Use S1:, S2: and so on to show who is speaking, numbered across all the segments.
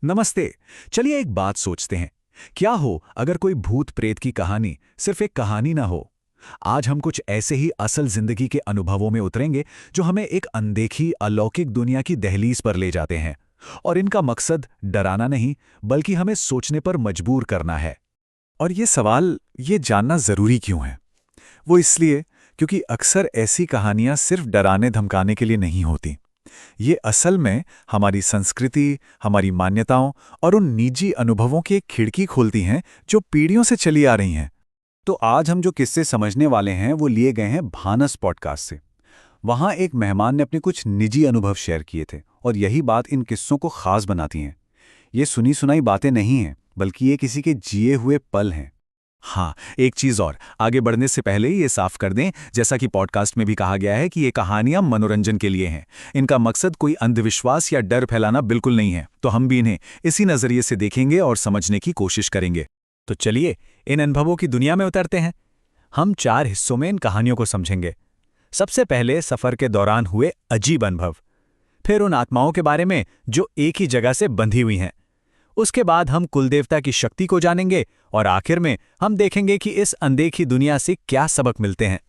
S1: नमस्ते। चलिए एक बात सोचते हैं। क्या हो अगर कोई भूत प्रेत की कहानी सिर्फ एक कहानी ना हो। आज हम कुछ ऐसे ही असल जिंदगी के अनुभवों में उतरेंगे जो हमें एक अनदेखी अलौकिक दुनिया की दहलीज पर ले जाते हैं। और इनका मकसद डराना नहीं, बल्कि हमें सोचने पर मजबूर करना है। और ये सवाल ये जानना जरूरी क्यों है? वो इसलिए क्योंकि अक्सर ऐसी कहानियां सिर्फ डराने धमकाने के लिए नहीं होती। ये असल में हमारी संस्कृति, हमारी मान्यताओं और उन निजी अनुभवों की एक खिड़की खोलती हैं जो पीढ़ियों से चली आ रही हैं। तो आज हम जो किस्से समझने वाले हैं वो लिए गए हैं भानस पॉडकास्ट से। वहाँ एक मेहमान ने अपने कुछ निजी अनुभव शेयर किए थे और यही बात इन किस्सों को खास बनाती हैं। ये सुनी सुनाई बातें नहीं हैं, बल्कि ये किसी के जिए हुए पल हैं। हाँ, एक चीज और आगे बढ़ने से पहले ये साफ कर दें, जैसा कि पॉडकास्ट में भी कहा गया है कि ये कहानियां मनोरंजन के लिए हैं। इनका मकसद कोई अंधविश्वास या डर फैलाना बिल्कुल नहीं है, तो हम भी इन्हें इसी नजरिए से देखेंगे और समझने की कोशिश करेंगे। तो चलिए इन अनुभवों की दुनिया में उतरते हैं। हम 4 हिस्सों में इन कहानियों को समझेंगे। सबसे पहले सफर के दौरान हुए अजीब अनुभव, फिर उन आत्माओं के बारे में जो एक ही जगह से बंधी हुई हैं। उसके बाद हम कुलदेवता की शक्ति को जानेंगे और आखिर में हम देखेंगे कि इस अनदेखी दुनिया से क्या सबक मिलते हैं।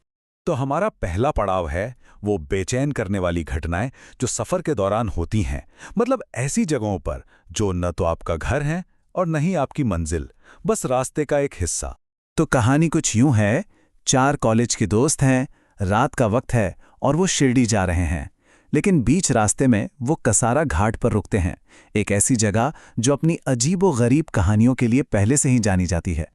S1: तो हमारा पहला पड़ाव है वो बेचैन करने वाली घटनाएं जो सफर के दौरान होती हैं। मतलब ऐसी जगहों पर जो न तो आपका घर है और न ही आपकी मंजिल, बस रास्ते का एक हिस्सा। तो कहानी कुछ यूं है। 4 कॉलेज के दोस्त हैं, रात का वक्त है और वो शिरडी जा रहे हैं। लेकिन बीच रास्ते में वो कसारा घाट पर रुकते हैं, एक ऐसी जगह जो अपनी अजीबो-गरीब कहानियों के लिए पहले से ही जानी जाती है।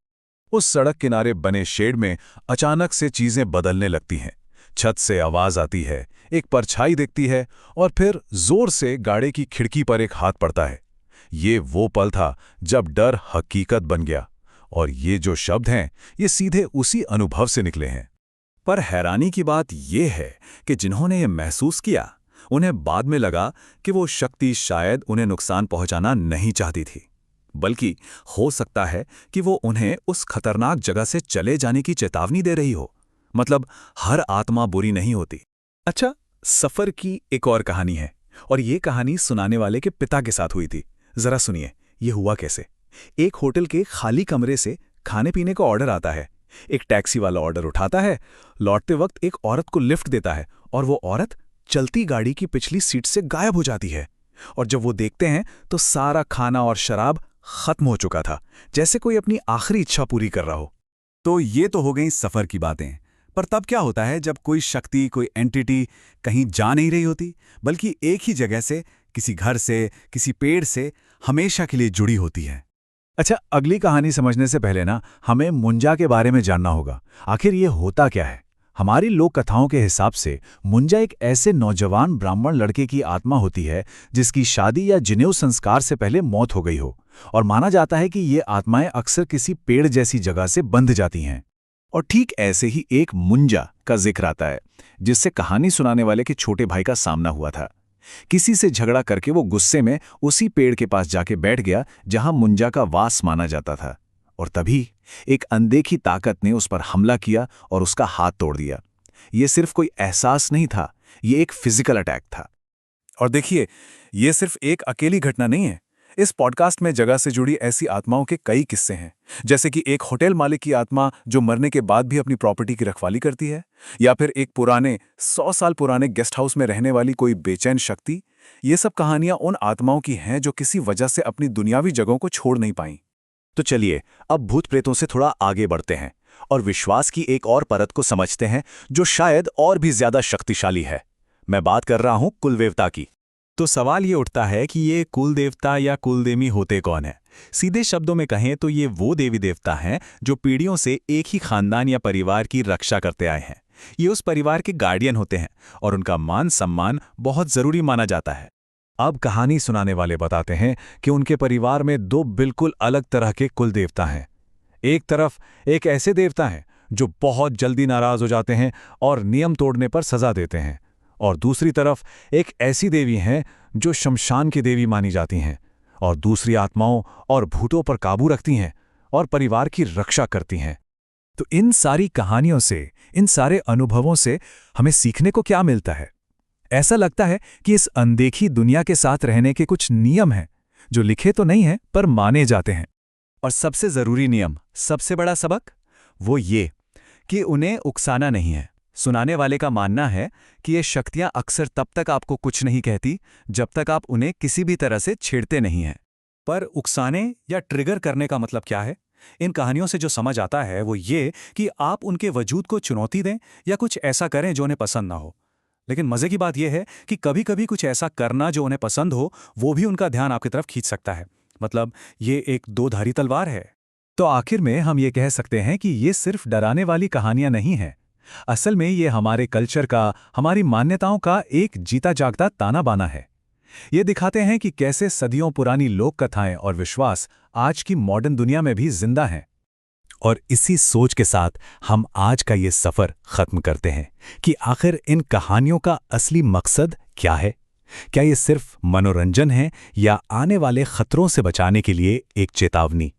S1: उस सड़क किनारे बने शेड में अचानक से चीजें बदलने लगती हैं। छत से आवाज आती है, एक परछाई दिखती है और फिर जोर से गाड़ी की खिड़की पर एक हाथ पड़ता है। ये वो पल था जब डर हकीकत बन गया। और ये जो शब्द हैं, ये सीधे उसी अनुभव से निकले हैं। पर हैरानी की बात यह है कि जिन्होंने ये महसूस किया, उन्हें बाद में लगा कि वो शक्ति शायद उन्हें नुकसान पहुंचाना नहीं चाहती थी, बल्कि हो सकता है कि वो उन्हें उस खतरनाक जगह से चले जाने की चेतावनी दे रही हो। मतलब हर आत्मा बुरी नहीं होती। अच्छा, सफर की एक और कहानी है और ये कहानी सुनाने वाले के पिता के साथ हुई थी। जरा सुनिए ये हुआ कैसे। एक होटल के खाली कमरे से खाने पीने का ऑर्डर आता है। एक टैक्सी वाला ऑर्डर उठाता है। लौटते वक्त एक औरत को लिफ्ट देता है और वो औरत चलती गाड़ी की पिछली सीट से गायब हो जाती है। और जब वो देखते हैं तो सारा खाना और शराब खत्म हो चुका था, जैसे कोई अपनी आखिरी इच्छा पूरी कर रहा हो। तो ये तो हो गई सफर की बातें। पर तब क्या होता है जब कोई शक्ति, कोई एंटिटी कहीं जा नहीं रही होती, बल्कि एक ही जगह से, किसी घर से, किसी पेड़ से हमेशा के लिए जुड़ी होती है। अच्छा, अगली कहानी समझने से पहले ना हमें मुंजा के बारे में जानना होगा। आखिर ये होता क्या है? हमारी लोक कथाओं के हिसाब से मुंजा एक ऐसे नौजवान ब्राह्मण लड़के की आत्मा होती है जिसकी शादी या जनेऊ संस्कार से पहले मौत हो गई हो। और माना जाता है कि ये आत्माएं अक्सर किसी पेड़ जैसी जगह से बंध जाती हैं। और ठीक ऐसे ही एक मुंजा का जिक्र आता है, जिससे कहानी सुनाने वाले के छोटे भाई का सामना हुआ था। किसी से झगड़ा करके वो गुस्से में उसी पेड़ के पास जाके बैठ गया जहां मुंजा का वास माना जाता था। और तभी एक अनदेखी ताकत ने उस पर हमला किया और उसका हाथ तोड़ दिया। ये सिर्फ कोई एहसास नहीं था, ये एक फिजिकल अटैक था। और देखिए, ये सिर्फ एक अकेली घटना नहीं है। इस पॉडकास्ट में जगह से जुड़ी ऐसी आत्माओं के कई किस्से हैं। जैसे कि एक होटल मालिक की आत्मा जो मरने के बाद भी अपनी प्रॉपर्टी की रखवाली करती है, या फिर एक पुराने 100 साल पुराने गेस्ट हाउस में रहने वाली कोई बेचैन शक्ति। ये सब कहानियां उन आत्माओं की हैं जो किसी वजह से अपनी दुनियावी जगहों को छोड़ नहीं पाईं। तो चलिए अब भूत प्रेतों से थोड़ा आगे बढ़ते हैं और विश्वास की एक और परत को समझते हैं जो शायद और भी ज्यादा शक्तिशाली है। मैं बात कर रहा हूं कुलदेवता की। तो सवाल ये उठता है कि ये कुलदेवता या कुलदेवी होते कौन है? सीधे शब्दों में कहें तो ये वो देवी देवता हैं जो पीढ़ियों से एक ही खानदान या परिवार की रक्षा करते आए हैं। ये उस परिवार के गार्डियन होते हैं और उनका मान सम्मान बहुत जरूरी माना जाता है। अब कहानी सुनाने वाले बताते हैं कि उनके परिवार में 2 बिल्कुल अलग तरह के कुल देवता हैं। एक तरफ एक ऐसे देवता हैं जो बहुत जल्दी नाराज हो जाते हैं और नियम तोड़ने पर सजा देते हैं, और दूसरी तरफ एक ऐसी देवी हैं जो शमशान की देवी मानी जाती हैं और दूसरी आत्माओं और भूतों पर काबू रखती हैं और परिवार की रक्षा करती हैं। तो इन सारी कहानियों से, इन सारे अनुभवों से हमें सीखने को क्या मिलता है? ऐसा लगता है कि इस अनदेखी दुनिया के साथ रहने के कुछ नियम हैं जो लिखे तो नहीं है पर माने जाते हैं। और सबसे जरूरी नियम, सबसे बड़ा सबक, वो ये कि उन्हें उकसाना नहीं है। सुनाने वाले का मानना है कि ये शक्तियां अक्सर तब तक आपको कुछ नहीं कहती जब तक आप उन्हें किसी भी तरह से छेड़ते नहीं हैं। पर उकसाने या ट्रिगर करने का मतलब क्या है? इन कहानियों से जो समझ आता है वो ये कि आप उनके वजूद को चुनौती दें या कुछ ऐसा करें जो उन्हें पसंद ना हो। लेकिन मजे की बात यह है कि कभी-कभी कुछ ऐसा करना जो उन्हें पसंद हो, वो भी उनका ध्यान आपकी तरफ खींच सकता है। मतलब ये एक दो-धारी तलवार है। तो आखिर में हम ये कह सकते हैं कि ये सिर्फ डराने वाली कहानियां नहीं हैं। असल में ये हमारे कल्चर का, हमारी मान्यताओं का एक जीता जागता ताना बाना है। ये दिखाते हैं कि कैसे सदियों पुरानी लोक कथाएं और विश्वास आज की मॉडर्न दुनिया में भी जिंदा हैं। और इसी सोच के साथ हम आज का ये सफर खत्म करते हैं कि आखिर इन कहानियों का असली मकसद क्या है। क्या ये सिर्फ मनोरंजन है या आने वाले खतरों से बचाने के लिए एक चेतावनी,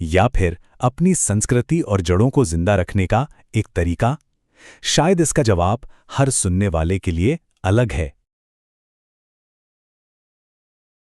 S1: या फिर अपनी संस्कृति और जड़ों को जिंदा रखने का एक तरीका? शायद इसका जवाब हर सुनने वाले के लिए अलग है।